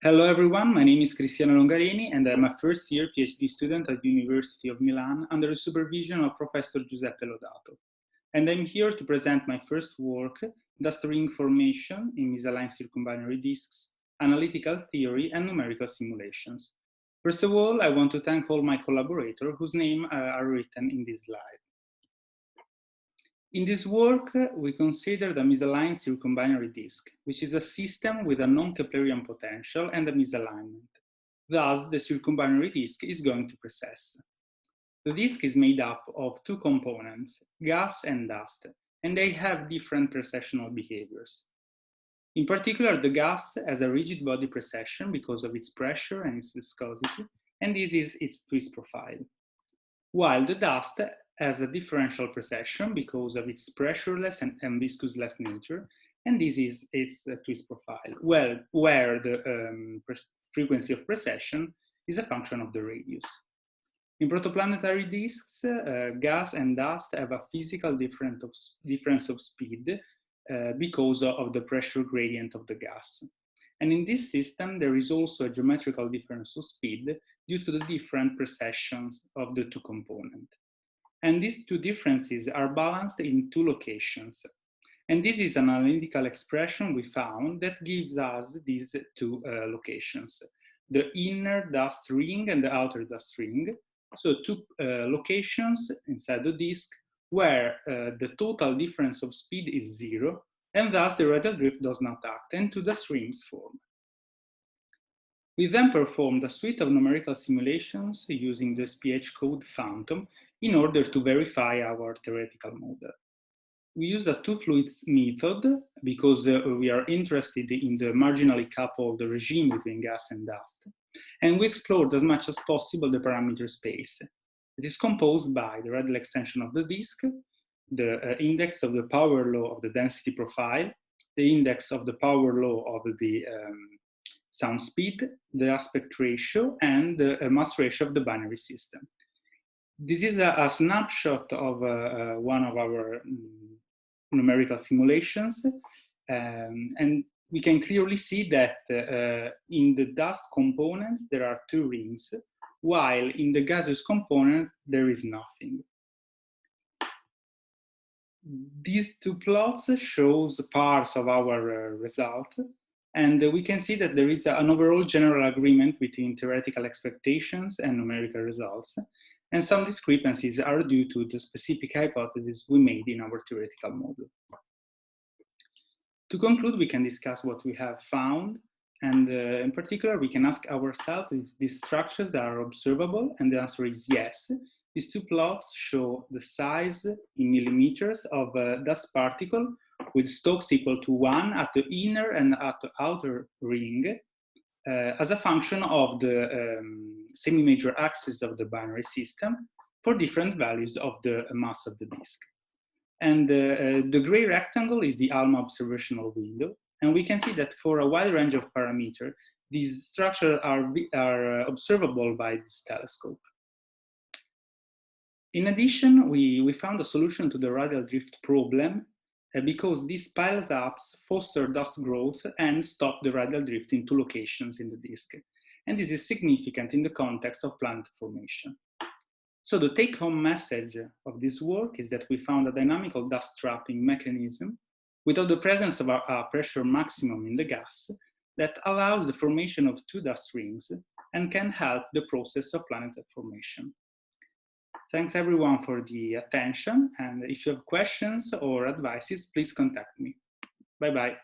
Hello everyone, my name is Cristiano Longarini and I'm a first-year PhD student at the University of Milan under the supervision of Professor Giuseppe Lodato. And I'm here to present my first work, Dust ring formation in misaligned circumbinary disks, analytical theory and numerical simulations. First of all, I want to thank all my collaborators whose names are written in this slide. In this work, we consider the misaligned circumbinary disk, which is a system with a non-Keplerian potential and a misalignment. Thus, the circumbinary disk is going to precess. The disk is made up of two components, gas and dust, and they have different precessional behaviors. In particular, the gas has a rigid body precession because of its pressure and its viscosity, and this is its twist profile. While the dust has a differential precession because of its pressureless and viscousness nature, and this is its twist profile, where the frequency of precession is a function of the radius. In protoplanetary disks, gas and dust have a physical difference of speed because of the pressure gradient of the gas. And in this system, there is also a geometrical difference of speed due to the different precessions of the two components. And these two differences are balanced in two locations. And this is an analytical expression we found that gives us these two locations, the inner dust ring and the outer dust ring. So two locations inside the disk where the total difference of speed is 0, and thus the radial drift does not act, and two dust rings form. We then performed a suite of numerical simulations using the SPH code Phantom in order to verify our theoretical model. We use a two-fluids method because we are interested in the marginally coupled regime between gas and dust. And we explored as much as possible the parameter space. It is composed by the radial extension of the disk, the index of the power law of the density profile, the index of the power law of the sound speed, the aspect ratio, and the mass ratio of the binary system. This is a snapshot of one of our numerical simulations, and we can clearly see that in the dust components there are two rings, while in the gaseous component there is nothing. These two plots shows parts of our result, and we can see that there is an overall general agreement between theoretical expectations and numerical results, and some discrepancies are due to the specific hypotheses we made in our theoretical model. To conclude, we can discuss what we have found, and in particular, we can ask ourselves if these structures are observable, and the answer is yes. These two plots show the size in millimeters of a dust particle with Stokes equal to 1 at the inner and at the outer ring as a function of the semi-major axis of the binary system for different values of the mass of the disk. And the gray rectangle is the ALMA observational window. And we can see that for a wide range of parameters, these structures are observable by this telescope. In addition, we found a solution to the radial drift problem because these piles-ups foster dust growth and stop the radial drift in two locations in the disk. And this is significant in the context of planet formation. So the take-home message of this work is that we found a dynamical dust trapping mechanism without the presence of a pressure maximum in the gas that allows the formation of two dust rings and can help the process of planet formation. Thanks everyone for the attention, and if you have questions or advices, please contact me. Bye-bye.